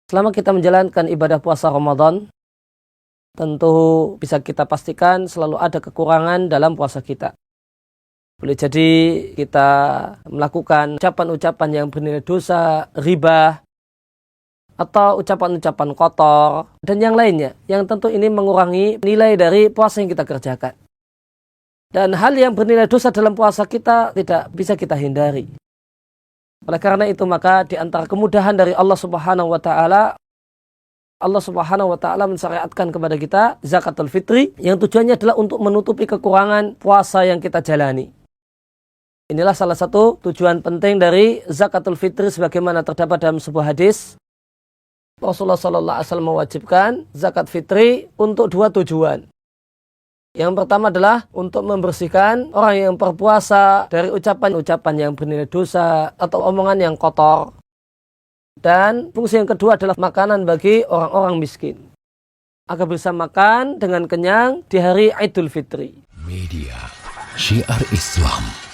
Selama kita menjalankan ibadah puasa Ramadan, tentu bisa kita pastikan selalu ada kekurangan dalam puasa kita. Boleh jadi kita melakukan ucapan-ucapan yang bernilai dosa, riba, atau ucapan-ucapan kotor, dan yang lainnya, yang tentu ini mengurangi nilai dari puasa yang kita kerjakan. Dan hal yang bernilai dosa dalam puasa kita tidak bisa kita hindari. Oleh karena itu maka di antara kemudahan dari Allah Subhanahu wa Ta'ala mensyariatkan kepada kita zakatul fitri yang tujuannya adalah untuk menutupi kekurangan puasa yang kita jalani. Inilah salah satu tujuan penting dari zakatul fitri sebagaimana terdapat dalam sebuah hadis. Rasulullah SAW mewajibkan zakat fitri untuk dua tujuan. Yang pertama adalah untuk membersihkan orang yang berpuasa dari ucapan-ucapan yang bernilai dosa atau omongan yang kotor. Dan fungsi yang kedua adalah makanan bagi orang-orang miskin, agar bisa makan dengan kenyang di hari Idul Fitri. Media Syiar Islam.